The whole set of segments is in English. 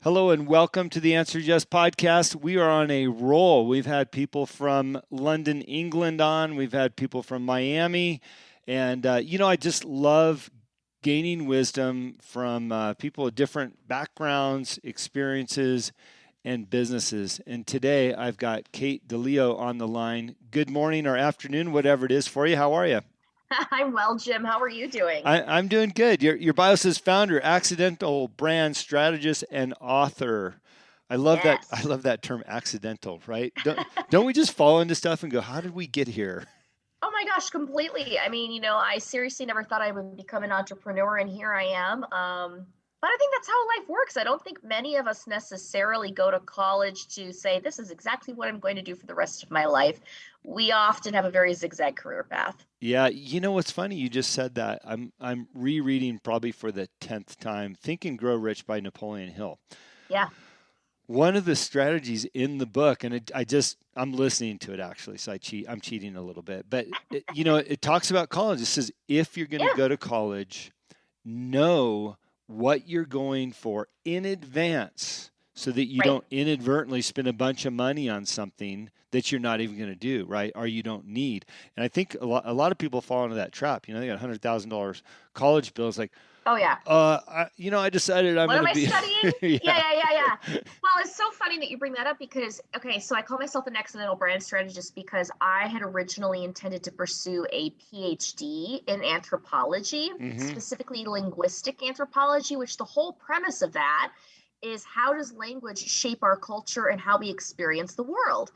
Hello and welcome to the Answer Yes podcast. We are on a roll. We've had people from London, England on. We've had people from Miami. And, I just love gaining wisdom from people with different backgrounds, experiences, and businesses. And today I've got Kate DiLeo on the line. Good morning or afternoon, whatever it is for you. How are you? I'm well, Jim. How are you doing? I'm doing good. Your bio says founder, accidental brand strategist, and author. I love that. I Yes. love that term, accidental. Right? Don't we just fall into stuff and go, "How did we get here?" Oh my gosh, completely. I mean, I seriously never thought I would become an entrepreneur, and here I am. But I think that's how life works. I don't think many of us necessarily go to college to say, this is exactly what I'm going to do for the rest of my life. We often have a very zigzag career path. Yeah, you know what's funny? You just said that. I'm rereading probably for the 10th time Think and Grow Rich by Napoleon Hill. Yeah, One of the strategies in the book, and I'm listening to it actually, so I'm cheating a little bit, but it talks about college. It says if you're going to yeah, go to college, know what you're going for in advance so that you right. don't inadvertently spend a bunch of money on something that you're not even going to do, right? Or you don't need. And I think a lot of people fall into that trap. They got $100,000 college bills like, Oh, yeah. I decided I'm What going am to I be, studying? Yeah, yeah. yeah, yeah, yeah. Well, it's so funny that you bring that up because, okay, so I call myself an accidental brand strategist because I had originally intended to pursue a PhD in anthropology, Hmm. specifically linguistic anthropology, which the whole premise of that is how does language shape our culture and how we experience the world?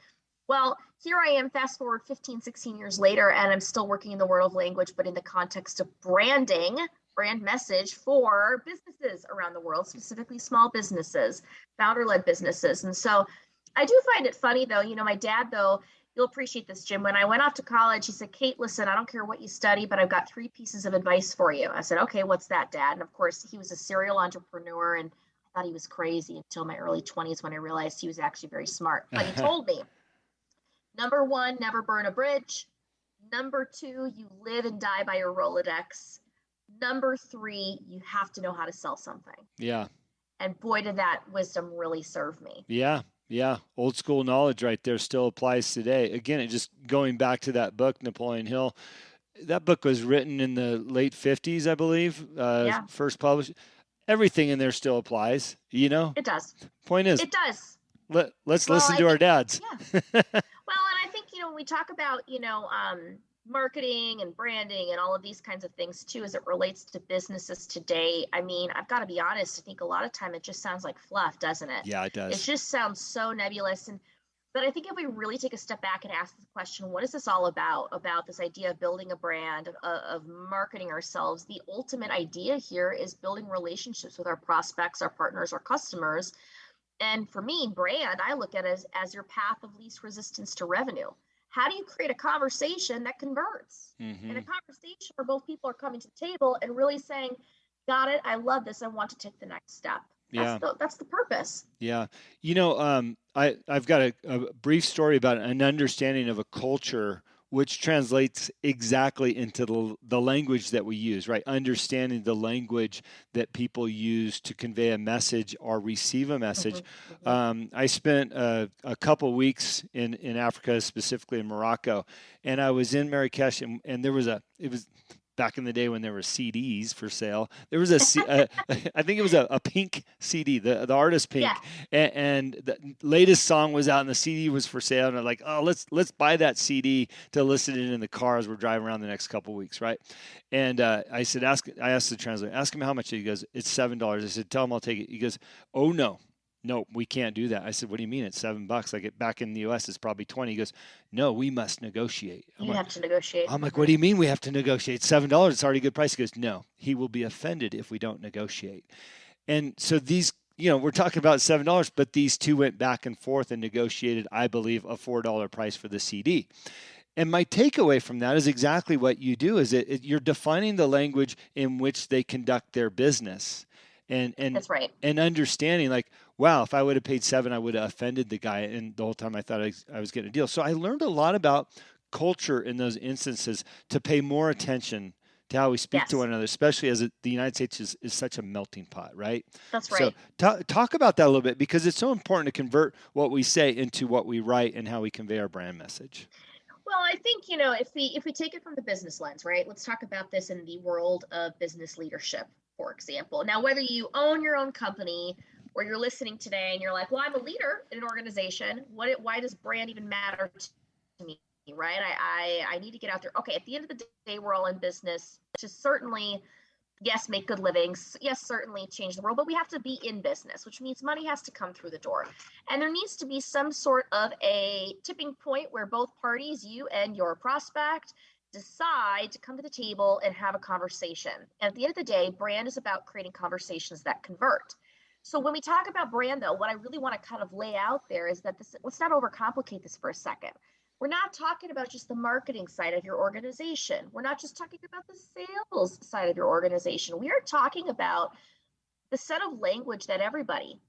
Well, here I am, fast forward 15, 16 years later, and I'm still working in the world of language, but in the context of branding, brand message for businesses around the world, specifically small businesses, founder led businesses. And so I do find it funny, though. My dad, though, you'll appreciate this, Jim. When I went off to college, he said, Kate, listen, I don't care what you study, but I've got three pieces of advice for you. I said, okay, what's that, Dad? And of course, he was a serial entrepreneur, and I thought he was crazy until my early 20s when I realized he was actually very smart. But he told me, number one, never burn a bridge. Number two, you live and die by your Rolodex. Number three, you have to know how to sell something. Yeah. And boy, did that wisdom really serve me. Yeah. Yeah. Old school knowledge right there still applies today. Again, it just going back to that book, Napoleon Hill. That book was written in the late 50s, I believe, Yeah, first published. Everything in there still applies. it does. Point is, It does. let's Well, listen I to our think, dads. yeah. Well, and I think, when we talk about, marketing and branding and all of these kinds of things too, as it relates to businesses today, I mean, I've got to be honest, I think a lot of time it just sounds like fluff, doesn't it? Yeah, it It does. just sounds so nebulous. But I think if we really take a step back and ask the question, what is this all about? About this idea of building a brand, of marketing ourselves. The ultimate idea here is building relationships with our prospects, our partners, our customers. And for me, brand, I look at it as your path of least resistance to revenue. How do you create a conversation that converts? And a Hmm. conversation where both people are coming to the table and really saying, got it, I love this, I want to take the next step. That's Yeah. the purpose. Yeah. I've got a brief story about an understanding of a culture which translates exactly into the language that we use, right? Understanding the language that people use to convey a message or receive a Mm-hmm, message. mm-hmm. I spent a couple weeks in Africa, specifically in Morocco, and I was in Marrakesh, and it was back in the day when there were CDs for sale. There was I think it was a Pink CD, the artist Yeah. Pink, and the latest song was out, and the CD was for sale. And I'm like, oh, let's buy that CD to listen to it in the car as we're driving around the next couple of weeks, right? And I asked the translator, ask him how much. He goes, it's $7. I said, tell him I'll take it. He goes, oh no. No, we can't do that. I said, what do you mean? It's $7? Like back in the US, it's probably 20. He goes, no, we must negotiate. You have to negotiate. I'm like, what Mm-hmm. do you mean we have to negotiate? $7, it's already a good price. He goes, no, he will be offended if we don't negotiate. And so we're talking about $7, but these two went back and forth and negotiated, I believe, a $4 price for the CD. And my takeaway from that is exactly what you do is you're defining the language in which they conduct their business and and That's right. and understanding like, wow, if I would have paid 7, I would have offended the guy. And the whole time I thought I was getting a deal. So I learned a lot about culture in those instances to pay more attention to how we speak to Yes, one another, especially as the United States is such a melting pot, right? that's So right. talk about that a little bit, because it's so important to convert what we say into what we write and how we convey our brand message. Well, I think, if we take it from the business lens, right? Let's talk about this in the world of business leadership, for example. Now, whether you own your own company or you're listening today and you're like, well, I'm a leader in an organization. Why does brand even matter to me, right? I need to get out there. Okay, at the end of the day, we're all in business to certainly, yes, make good livings. Yes, certainly change the world, but we have to be in business, which means money has to come through the door. And there needs to be some sort of a tipping point where both parties, you and your prospect, decide to come to the table and have a conversation. And at the end of the day, brand is about creating conversations that convert. So when we talk about brand, though, what I really want to kind of lay out there is that let's not overcomplicate this for a second. We're not talking about just the marketing side of your organization. We're not just talking about the sales side of your organization. We are talking about the set of language that everybody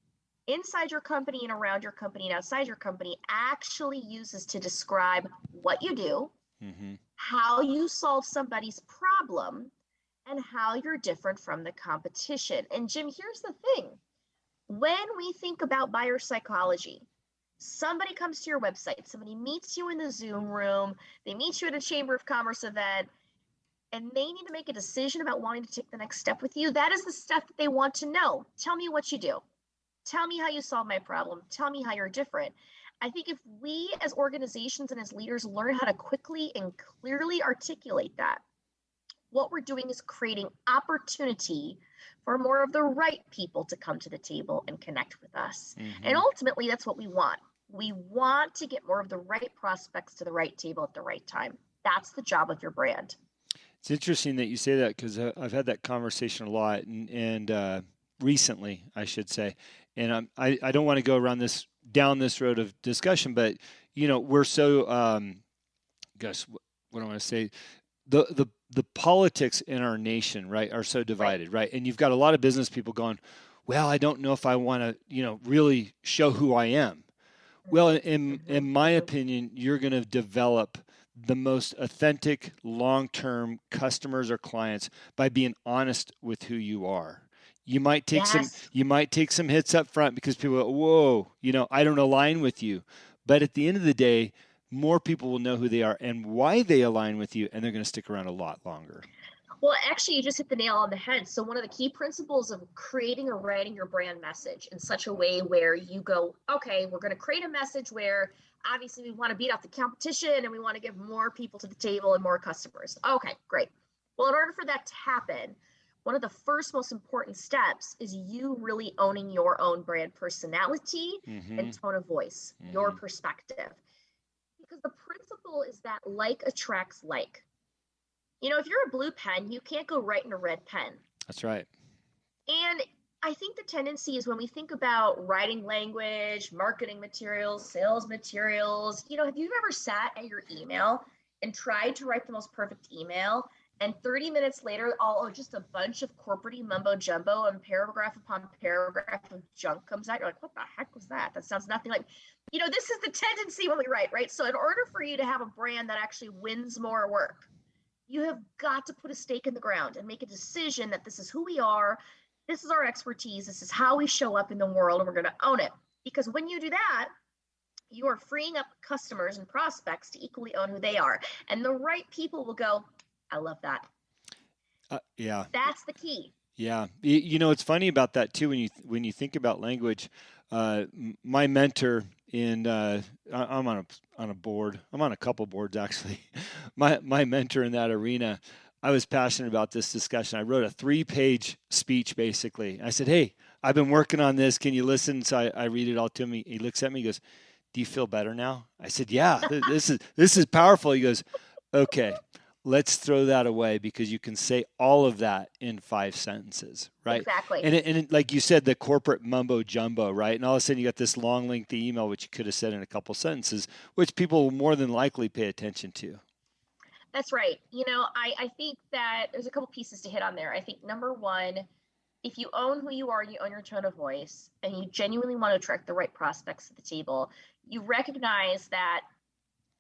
inside your company and around your company and outside your company actually uses to describe what you do, Mm-hmm. how you solve somebody's problem, and how you're different from the competition. And Jim, here's the thing. When we think about buyer psychology, somebody comes to your website, somebody meets you in the Zoom room, they meet you at a Chamber of Commerce event, and they need to make a decision about wanting to take the next step with you. That is the stuff that they want to know. Tell me what you do. Tell me how you solve my problem. Tell me how you're different. I think if we as organizations and as leaders learn how to quickly and clearly articulate that, what we're doing is creating opportunity for more of the right people to come to the table and connect with us. And Mm-hmm. ultimately, that's what we want. We want to get more of the right prospects to the right table at the right time. That's the job of your brand. It's interesting that you say that, because I've had that conversation a lot, and recently, I should say. And I don't want to go down this road of discussion, but we're so gosh, what do I want to say? The politics in our nation, right, are so Right. divided, right? And you've got a lot of business people going, well, I don't know if I want to, really show who I am. Well, Mm-hmm, in my mm-hmm. opinion, you're going to develop the most authentic long-term customers or clients by being honest with who you are. Yes. You might take some hits up front because people go, whoa, I don't align with you. But at the end of the day, more people will know who they are and why they align with you, and they're going to stick around a lot longer. Well, actually, you just hit the nail on the head. So, one of the key principles of creating or writing your brand message in such a way where you go, okay, we're going to create a message where obviously we want to beat out the competition and we want to get more people to the table and more customers. Okay, great. Well, in order for that to happen, one of the first most important steps is you really owning your own brand personality and Mm-hmm. tone of voice, your Mm-hmm. perspective. Because the principle is that like attracts like. If you're a blue pen, you can't go write in a red pen. That's right. And I think the tendency is when we think about writing language, marketing materials, sales materials, have you ever sat at your email and tried to write the most perfect email? And 30 minutes later, just a bunch of corporate mumbo jumbo and paragraph upon paragraph of junk comes out. You're like, what the heck was that? That sounds nothing like, this is the tendency when we write, right? So in order for you to have a brand that actually wins more work, you have got to put a stake in the ground and make a decision that this is who we are. This is our expertise. This is how we show up in the world, and we're going to own it. Because when you do that, you are freeing up customers and prospects to equally own who they are. And the right people will go, I love that. Yeah. That's the key. Yeah, it's funny about that too when you think about language. My mentor I'm on a board. I'm on a couple boards actually. My mentor in that arena, I was passionate about this discussion. I wrote a 3-page speech basically. I said, "Hey, I've been working on this. Can you listen?" So I read it all to him. He looks at me. He goes, "Do you feel better now?" I said, "Yeah. This is powerful." He goes, "Okay. Let's throw that away because you can say all of that in 5 sentences, right?" Exactly. And like you said, the corporate mumbo jumbo, right? And all of a sudden you got this long, lengthy email, which you could have said in a couple sentences, which people will more than likely pay attention to. That's right. I think that there's a couple pieces to hit on there. I think number one, if you own who you are, you own your tone of voice, and you genuinely want to attract the right prospects to the table, you recognize that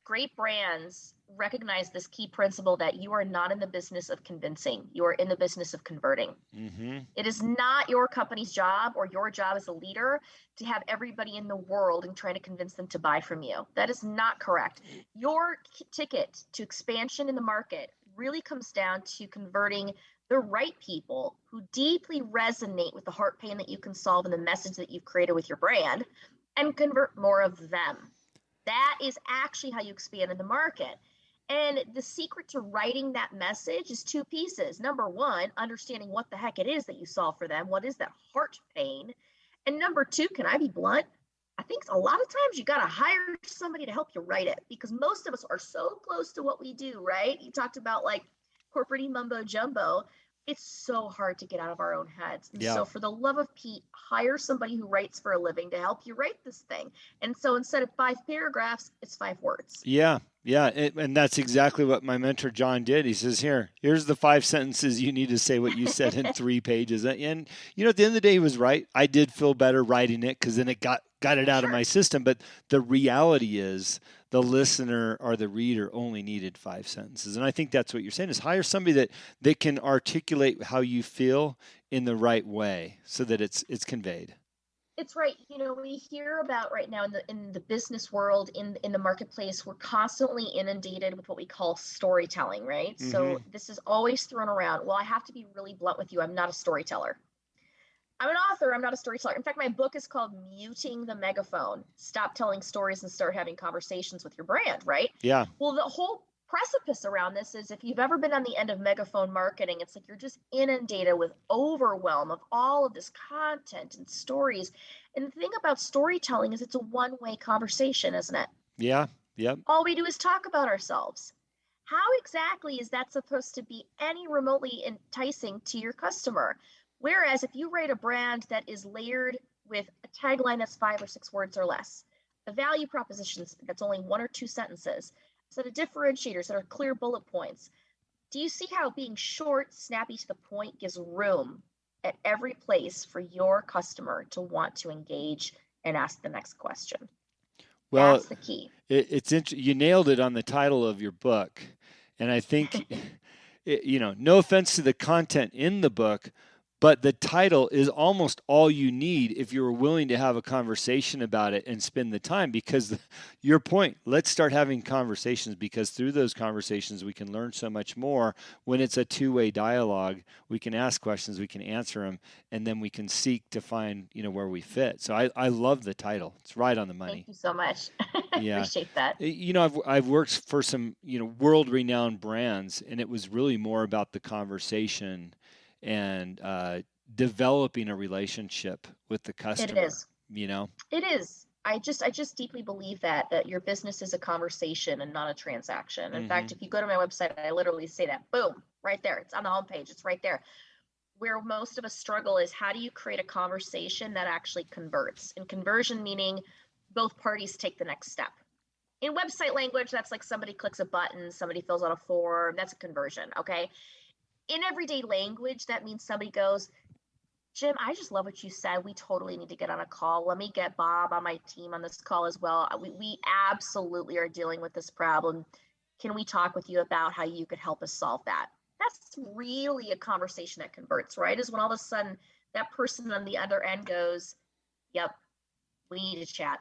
great brands recognize this key principle that you are not in the business of convincing. You are in the business of converting. Mm-hmm. It is not your company's job or your job as a leader to have everybody in the world and trying to convince them to buy from you. That is not correct. Your ticket to expansion in the market really comes down to converting the right people who deeply resonate with the heart pain that you can solve and the message that you've created with your brand, and convert more of them. That is actually how you expand in the market. And the secret to writing that message is two pieces. Number one, understanding what the heck it is that you solve for them. What is that heart pain? And number two, can I be blunt? I think a lot of times you got to hire somebody to help you write it, because most of us are so close to what we do, right? You talked about like corporate mumbo jumbo. It's so hard to get out of our own heads. And Yeah. so for the love of Pete, hire somebody who writes for a living to help you write this thing. And so instead of 5 paragraphs, it's 5 words. Yeah. Yeah. And that's exactly what my mentor, John, did. He says, here's the 5 sentences you need to say what you said in 3 pages. And, you know, at the end of the day, he was right. I did feel better writing it because then it got it out of my system. But the reality is the listener or the reader only needed 5 sentences. And I think that's what you're saying, is hire somebody that can articulate how you feel in the right way so that it's conveyed. It's right. You know, we hear about right now in the business world, in the marketplace, we're constantly inundated with what we call storytelling, right? Mm-hmm. So this is always thrown around. Well, I have to be really blunt with you. I'm not a storyteller. I'm an author. I'm not a storyteller. In fact, my book is called Muting the Megaphone. Stop telling stories and start having conversations with your brand, right? Yeah. Well, the whole precipice around this is, if you've ever been on the end of megaphone marketing, it's like you're just inundated with overwhelm of all of this content and stories. And the thing about storytelling is it's a one-way conversation, isn't it? Yeah. Yep. All we do is talk about ourselves. How exactly is that supposed to be any remotely enticing to your customer? Whereas if you write a brand that is layered with a tagline that's 5 or 6 words or less, a value proposition that's only 1 or 2 sentences, set of differentiators that are clear bullet points. Do you see how being short, snappy to the point gives room at every place for your customer to want to engage and ask the next question? Well, that's the key. It's you nailed it on the title of your book. And I think, no offense to the content in the book, but the title is almost all you need if you're willing to have a conversation about it and spend the time. Because your point, let's start having conversations, because through those conversations we can learn so much more. When it's a two-way dialogue, we can ask questions, we can answer them, and then we can seek to find where we fit. So I love the title. It's right on the money. Thank you so much. Yeah. Appreciate that. I've worked for some world-renowned brands, and it was really more about the conversation and developing a relationship with the customer. It is. It is. I just deeply believe that your business is a conversation and not a transaction. In fact, if you go to my website, I literally say that. Boom, right there. It's on the homepage. It's right there. Where most of us struggle is, how do you create a conversation that actually converts? And conversion meaning both parties take the next step. In website language, that's like somebody clicks a button, somebody fills out a form. That's a conversion, okay? In everyday language, that means somebody goes, Jim, I just love what you said. We totally need to get on a call. Let me get Bob on my team on this call as well. We absolutely are dealing with this problem. Can we talk with you about how you could help us solve that? That's really a conversation that converts, right? Is when all of a sudden that person on the other end goes, yep, we need to chat.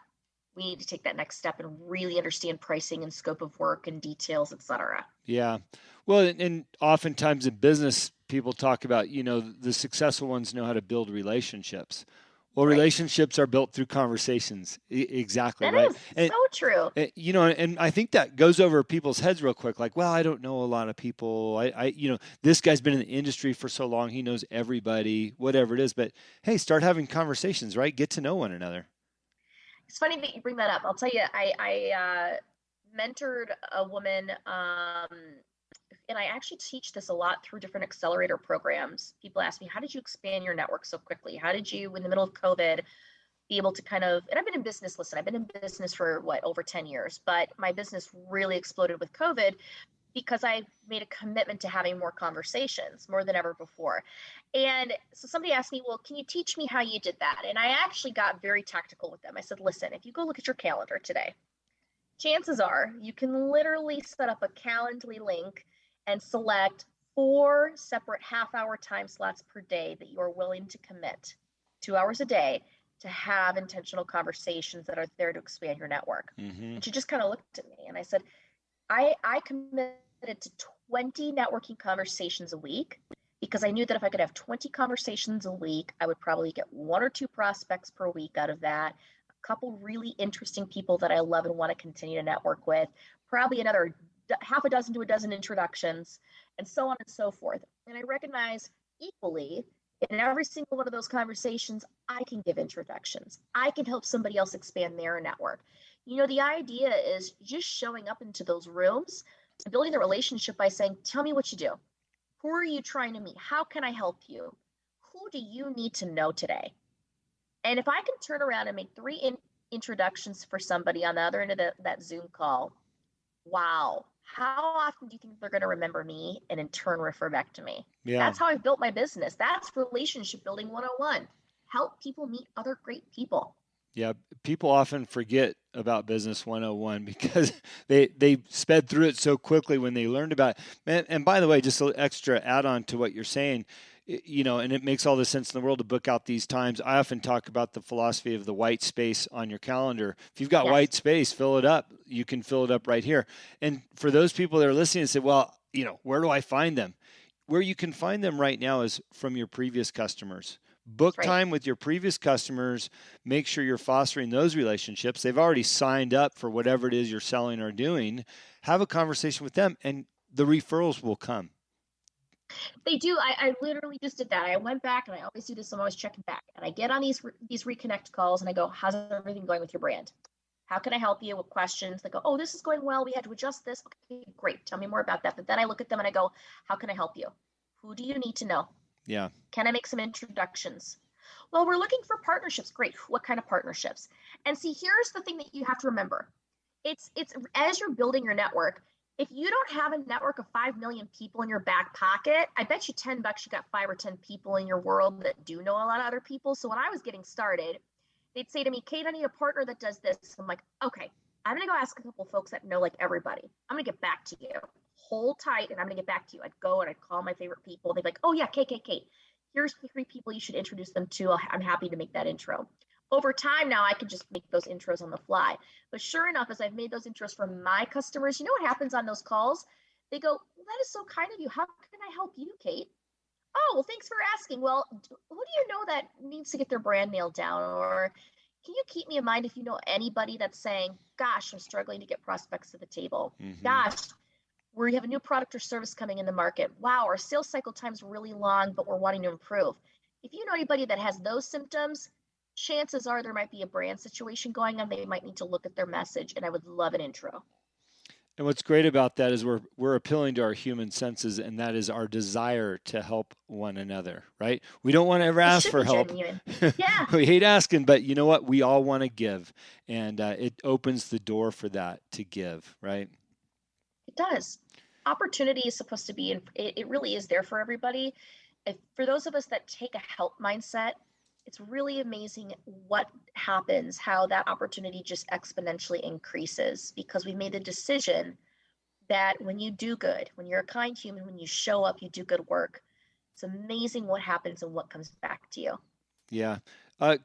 We need to take that next step and really understand pricing and scope of work and details, et cetera. Yeah. Well, and oftentimes in business, people talk about, the successful ones know how to build relationships. Well, right. Relationships are built through conversations. Exactly. That right. Is so true. And I think that goes over people's heads real quick. Like, well, I don't know a lot of people. This guy's been in the industry for so long. He knows everybody, whatever it is. But hey, start having conversations, right? Get to know one another. It's funny that you bring that up. I'll tell you, I mentored a woman, and I actually teach this a lot through different accelerator programs. People ask me, how did you expand your network so quickly? How did you, in the middle of COVID, be able to and I've been in business, I've been in business for over 10 years, but my business really exploded with COVID because I made a commitment to having more conversations, more than ever before. And so somebody asked me, well, can you teach me how you did that? And I actually got very tactical with them. I said, listen, if you go look at your calendar today, Chances are you can literally set up a Calendly link and select 4 separate half-hour time slots per day that you're willing to commit, 2 hours a day, to have intentional conversations that are there to expand your network. Mm-hmm. And she just kind of looked at me and I said, I committed to 20 networking conversations a week because I knew that if I could have 20 conversations a week, I would probably get 1 or 2 prospects per week out of that, a couple really interesting people that I love and want to continue to network with, probably another half a dozen to a dozen introductions, and so on and so forth. And I recognize equally in every single one of those conversations, I can give introductions. I can help somebody else expand their network. The idea is just showing up into those rooms and building the relationship by saying, tell me what you do. Who are you trying to meet? How can I help you? Who do you need to know today? And if I can turn around and make 3 introductions for somebody on the other end of that Zoom call, wow, how often do you think they're going to remember me and in turn refer back to me? Yeah. That's how I've built my business. That's relationship building 101. Help people meet other great people. Yeah, people often forget about Business 101 because they sped through it so quickly when they learned about it. And by the way, just an extra add-on to what you're saying, and it makes all the sense in the world to book out these times. I often talk about the philosophy of the white space on your calendar. If you've got Yes. white space, fill it up. You can fill it up right here. And for those people that are listening and say, well, where do I find them? Where you can find them right now is from your previous customers. Book time with your previous customers. Make sure you're fostering those relationships. They've already signed up for whatever it is you're selling or doing. Have a conversation with them, and the referrals will come. They do. I literally just did that. I went back, and I always do this. I'm always checking back, and I get on these reconnect calls, and I go, "How's everything going with your brand? How can I help you with questions?" They go, "Oh, this is going well. We had to adjust this." Okay, great. Tell me more about that. But then I look at them and I go, "How can I help you? Who do you need to know? Yeah. Can I make some introductions?" Well, we're looking for partnerships. Great. What kind of partnerships? And see, here's the thing that you have to remember. It's as you're building your network, if you don't have a network of 5 million people in your back pocket, I bet you $10 you got 5 or 10 people in your world that do know a lot of other people. So when I was getting started, they'd say to me, "Kate, I need a partner that does this." I'm like, okay, I'm going to go ask a couple folks that know like everybody. I'm going to get back to you. Hold tight, and I'm going to get back to you. I'd go and I'd call my favorite people. They'd be like, "Oh yeah, Kate. Here's the 3 people you should introduce them to. I'm happy to make that intro." Over time now, I can just make those intros on the fly. But sure enough, as I've made those intros for my customers, you know what happens on those calls? They go, "Well, that is so kind of you. How can I help you, Kate?" "Oh, well, thanks for asking. Well, who do you know that needs to get their brand nailed down? Or can you keep me in mind if you know anybody that's saying, gosh, I'm struggling to get prospects to the table. Mm-hmm. Gosh, we have a new product or service coming in the market. Wow, our sales cycle time's really long, but we're wanting to improve." If you know anybody that has those symptoms, chances are there might be a brand situation going on. They might need to look at their message, and I would love an intro. And what's great about that is we're appealing to our human senses, and that is our desire to help one another, right? We don't want to ever ask for help. Yeah. We hate asking, but you know what? We all want to give, and it opens the door for that to give, right? It does. Opportunity is supposed to be, it really is there for everybody. For those of us that take a help mindset, it's really amazing what happens, how that opportunity just exponentially increases, because we made the decision that when you do good, when you're a kind human, when you show up, you do good work, it's amazing what happens and what comes back to you. Yeah.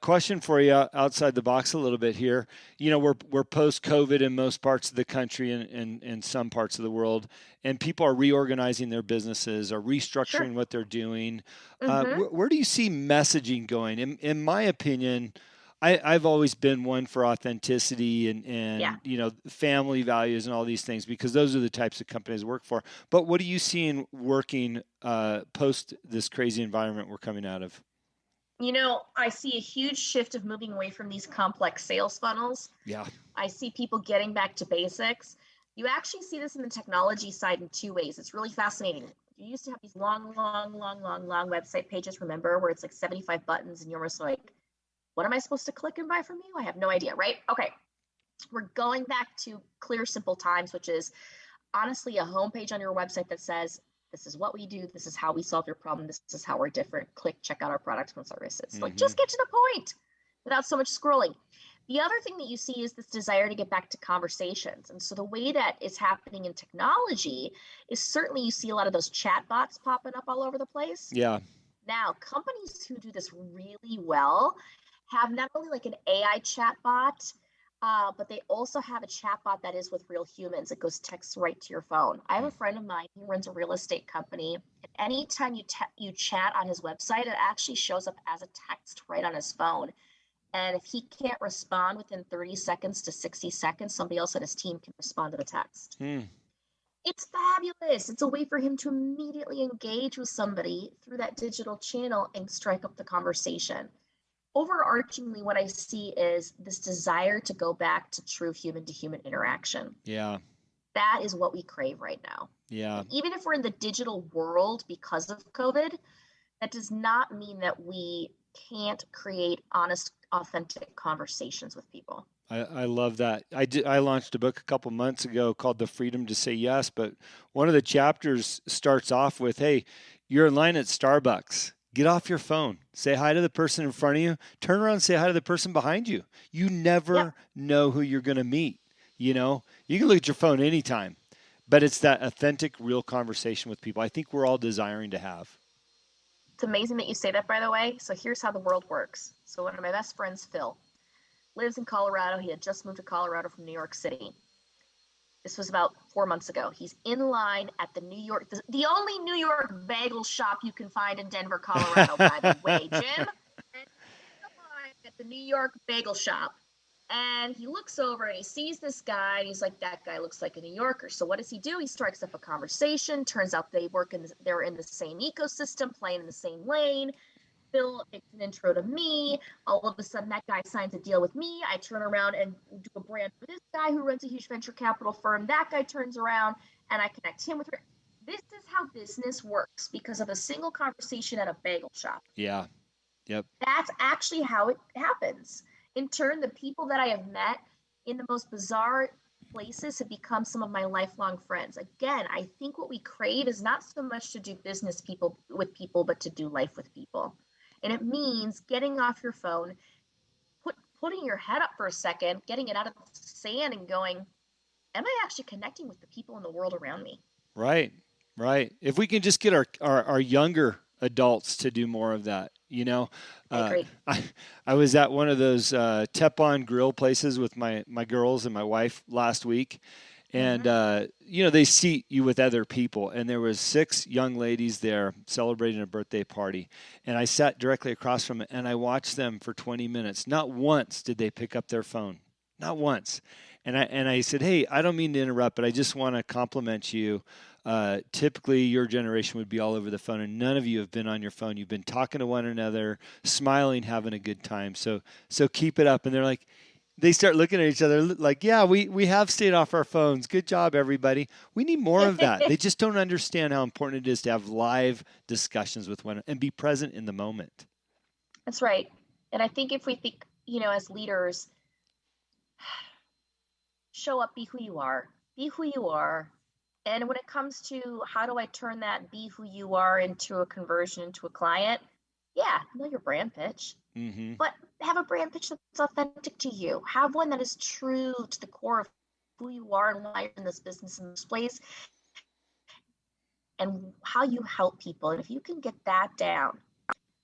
Question for you outside the box a little bit here. We're post-COVID in most parts of the country and in some parts of the world, and people are reorganizing their businesses or restructuring what they're doing. Where do you see messaging going? In my opinion, I've always been one for authenticity and family values and all these things, because those are the types of companies I work for. But what are you seeing working post this crazy environment we're coming out of? I see a huge shift of moving away from these complex sales funnels. Yeah. I see people getting back to basics. You actually see this in the technology side in 2 ways. It's really fascinating. You used to have these long website pages, remember, where it's like 75 buttons and you're almost like, what am I supposed to click and buy from you? I have no idea, right? Okay. We're going back to clear, simple times, which is honestly a homepage on your website that says, this is what we do. This is how we solve your problem. This is how we're different. Click, check out our products and services. Like, just get to the point without so much scrolling. The other thing that you see is this desire to get back to conversations. And so the way that is happening in technology is certainly you see a lot of those chat bots popping up all over the place. Yeah. Now, companies who do this really well have not only like an AI chat bot, but they also have a chat bot that is with real humans. It goes text right to your phone. I have a friend of mine who runs a real estate company. And anytime you chat on his website, it actually shows up as a text right on his phone. And if he can't respond within 30 seconds to 60 seconds, somebody else on his team can respond to the text. It's fabulous. It's a way for him to immediately engage with somebody through that digital channel and strike up the conversation. Overarchingly, what I see is this desire to go back to true human to human interaction. Yeah. That is what we crave right now. Yeah. And even if we're in the digital world because of COVID, that does not mean that we can't create honest, authentic conversations with people. I love that. I launched a book a couple months ago called The Freedom to Say Yes, but one of the chapters starts off with, hey, you're in line at Starbucks. Get off your phone. Say hi to the person in front of you. Turn around and say hi to the person behind you. You never know who you're going to meet. You know, you can look at your phone anytime, but it's that authentic, real conversation with people I think we're all desiring to have. It's amazing that you say that, by the way. So here's how the world works. So one of my best friends, Phil, lives in Colorado. He had just moved to Colorado from New York City. This was about 4 months ago. He's in line at the only New York bagel shop you can find in Denver, Colorado, by the way, Jim. And he's in line at the New York bagel shop. And he looks over and he sees this guy. And he's like, that guy looks like a New Yorker. So what does he do? He strikes up a conversation. Turns out they're in the same ecosystem, playing in the same lane. Phil makes an intro to me. All of a sudden, that guy signs a deal with me. I turn around and do a brand for this guy who runs a huge venture capital firm. That guy turns around and I connect him with her. This is how business works because of a single conversation at a bagel shop. Yeah. Yep. That's actually how it happens. In turn, the people that I have met in the most bizarre places have become some of my lifelong friends. Again, I think what we crave is not so much to do business with people, but to do life with people. And it means getting off your phone, putting your head up for a second, getting it out of the sand and going, am I actually connecting with the people in the world around me? Right. Right. If we can just get our younger adults to do more of that, you know. I agree. I was at one of those Teppan grill places with my girls and my wife last week. And, you know, they seat you with other people. And there was 6 young ladies there celebrating a birthday party. And I sat directly across from it and I watched them for 20 minutes. Not once did they pick up their phone. Not once. And I said, hey, I don't mean to interrupt, but I just want to compliment you. Typically, your generation would be all over the phone, and none of you have been on your phone. You've been talking to one another, smiling, having a good time. So keep it up. And they're like, they start looking at each other like, yeah, we have stayed off our phones. Good job, everybody. We need more of that. They just don't understand how important it is to have live discussions with one and be present in the moment. That's right. And I think if we think, you know, as leaders, show up, be who you are. Be who you are. And when it comes to how do I turn that be who you are into a conversion into a client, know your brand pitch, but have a brand pitch that's authentic to you. Have one that is true to the core of who you are and why you're in this business in this place and how you help people. And if you can get that down,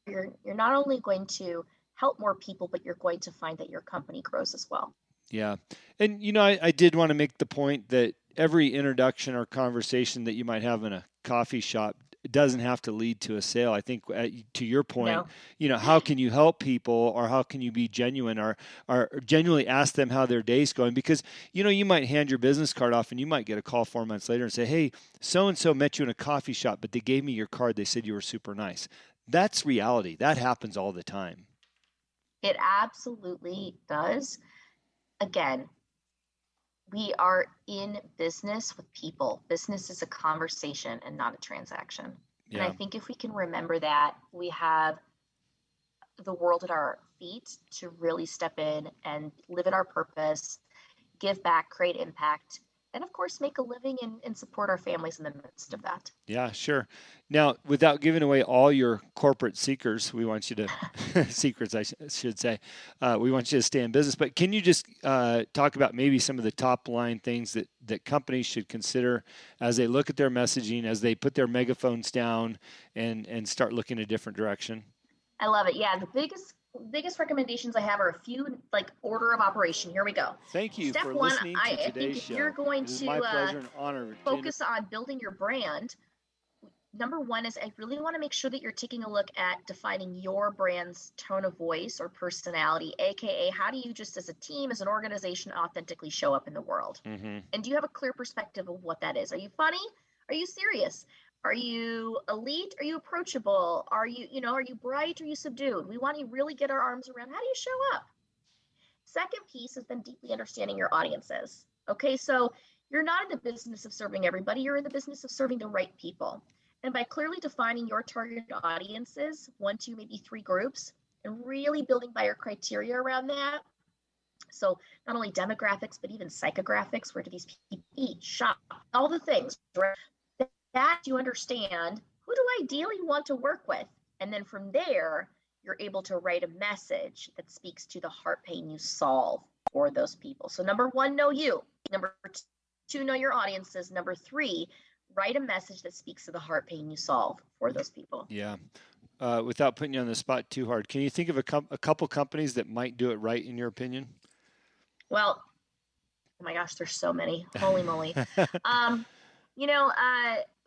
you're not only going to help more people, but you're going to find that your company grows as well. Yeah. And, you know, I did want to make the point that every introduction or conversation that you might have in a coffee shop doesn't have to lead to a sale. I think to your point, you know, how can you help people or how can you be genuine or genuinely ask them how their day's going? Because, you know, you might hand your business card off and you might get a call 4 months later and say, hey, so-and-so met you in a coffee shop, but they gave me your card. They said you were super nice. That's reality. That happens all the time. It absolutely does. Again, we are in business with people. Business is a conversation and not a transaction. Yeah. And I think if we can remember that, we have the world at our feet to really step in and live in our purpose, give back, create impact, and of course, make a living and support our families in the midst of that. Yeah, sure. Now, without giving away all your corporate secrets, we want you to secrets, I should say. We want you to stay in business. But can you just talk about maybe some of the top line things that companies should consider as they look at their messaging, as they put their megaphones down and start looking a different direction? I love it. Yeah, the biggest recommendations I have are a few, like order of operation. Here we go. Thank you Step for one, listening to I think today's if you're show. going It is my to pleasure and honor to focus on building your brand, number one is I really want to make sure that you're taking a look at defining your brand's tone of voice or personality, aka how do you just as a team, as an organization, authentically show up in the world? Mm-hmm. And do you have a clear perspective of what that is? Are you funny? Are you serious? Are you elite? Are you approachable? Are you bright? Are you subdued? We want to really get our arms around how do you show up? Second piece has been deeply understanding your audiences. Okay, so you're not in the business of serving everybody, you're in the business of serving the right people. And by clearly defining your target audiences, 1, 2, maybe 3 groups, and really building by your criteria around that. So not only demographics, but even psychographics, where do these people eat, shop, all the things, right? That you understand, who do I ideally want to work with? And then from there, you're able to write a message that speaks to the heart pain you solve for those people. So number 1, know you. Number 2, know your audiences. Number 3, write a message that speaks to the heart pain you solve for those people. Yeah. Without putting you on the spot too hard, can you think of a couple companies that might do it right in your opinion? Well, oh my gosh, there's so many. Holy moly.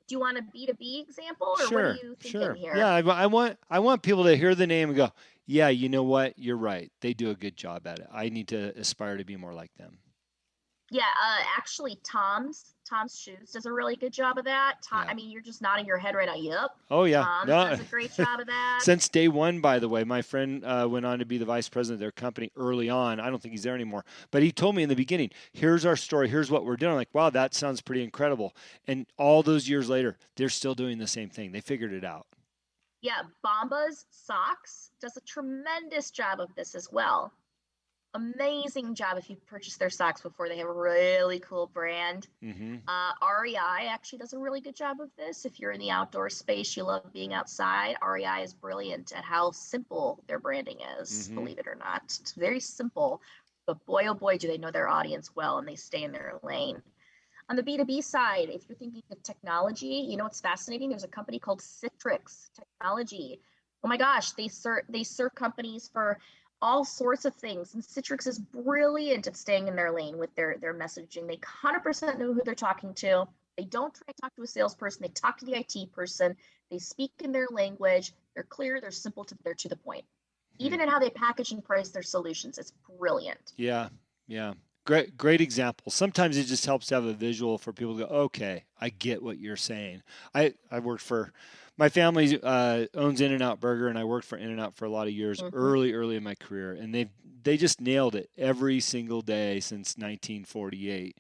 Do you want a B2B example, or Sure, what are you thinking sure. here? Yeah, I want people to hear the name and go, yeah, you know what? You're right. They do a good job at it. I need to aspire to be more like them. Yeah, actually, Tom's Shoes does a really good job of that. Yeah. I mean, you're just nodding your head right now. Yep. Oh yeah, Tom's no. does a great job of that. Since day one, by the way, my friend went on to be the vice president of their company early on. I don't think he's there anymore, but he told me in the beginning, "Here's our story. Here's what we're doing." I'm like, wow, that sounds pretty incredible. And all those years later, they're still doing the same thing. They figured it out. Yeah, Bomba's Socks does a tremendous job of this as well. Amazing job if you've purchased their socks before. They have a really cool brand. Mm-hmm. REI actually does a really good job of this. If you're in the outdoor space, you love being outside, REI is brilliant at how simple their branding is, believe it or not. It's very simple, but boy, oh boy, do they know their audience well, and they stay in their lane. On the B2B side, if you're thinking of technology, you know what's fascinating? There's a company called Citrix Technology. Oh my gosh, they serve companies for all sorts of things. And Citrix is brilliant at staying in their lane with their messaging. They 100% know who they're talking to. They don't try to talk to a salesperson. They talk to the IT person. They speak in their language. They're clear. They're simple. They're to the point. Even in how they package and price their solutions, it's brilliant. Yeah, yeah. Great example. Sometimes it just helps to have a visual for people to go, okay, I get what you're saying. I worked for, my family owns In-N-Out Burger, and I worked for In-N-Out for a lot of years early in my career, and they just nailed it every single day since 1948.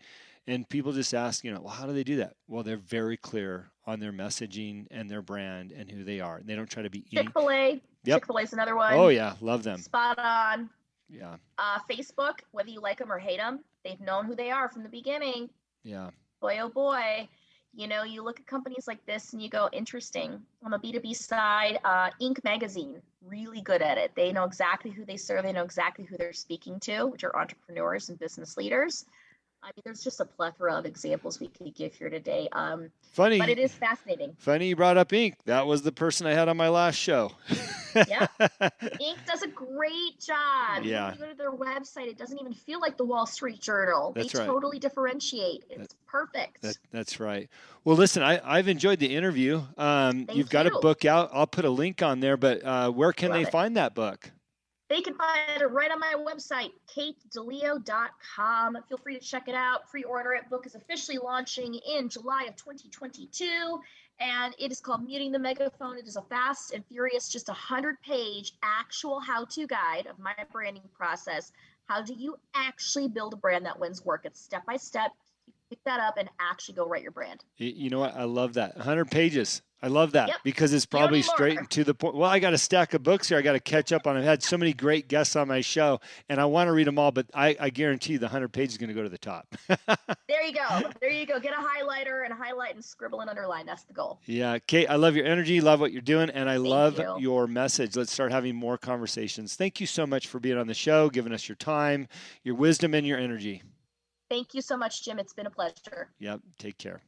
And people just ask, well, how do they do that? Well, they're very clear on their messaging and their brand and who they are. And they don't try to be Chick-fil-A. Yep. Chick-fil-A is another one. Oh yeah, love them. Spot on. Yeah. Facebook, whether you like them or hate them, they've known who they are from the beginning. Yeah. Boy, oh boy. You look at companies like this and you go, interesting. On the B2B side, Inc. Magazine, really good at it. They know exactly who they serve. They know exactly who they're speaking to, which are entrepreneurs and business leaders. I mean, there's just a plethora of examples we could give here today. Funny, but it is fascinating. Funny you brought up Inc. That was the person I had on my last show. Yeah, Inc. does a great job. Yeah. When you go to their website, it doesn't even feel like the Wall Street Journal. That's they right. Totally differentiate. It's perfect. That's right. Well, listen, I've enjoyed the interview. You've got a book out. I'll put a link on there, but where can they find that book? They can find it right on my website, katedileo.com. Feel free to check it out. Pre-order it. Book is officially launching in July of 2022, and it is called Muting the Megaphone. It is a fast and furious, just 100-page actual how-to guide of my branding process. How do you actually build a brand that wins work? It's step by step. Pick that up and actually go write your brand. You know what? I love that. 100 pages. I love that Yep. because it's You don't probably need more. straight and to the point. Well, I got a stack of books here. I got to catch up on. I've had so many great guests on my show, and I want to read them all, but I guarantee the 100 pages is going to go to the top. There you go. There you go. Get a highlighter and highlight and scribble and underline. That's the goal. Yeah, Kate, I love your energy, love what you're doing, and I love you. your message. Let's start having more conversations. Thank you so much for being on the show, giving us your time, your wisdom, and your energy. Thank you so much, Jim. It's been a pleasure. Yep, take care.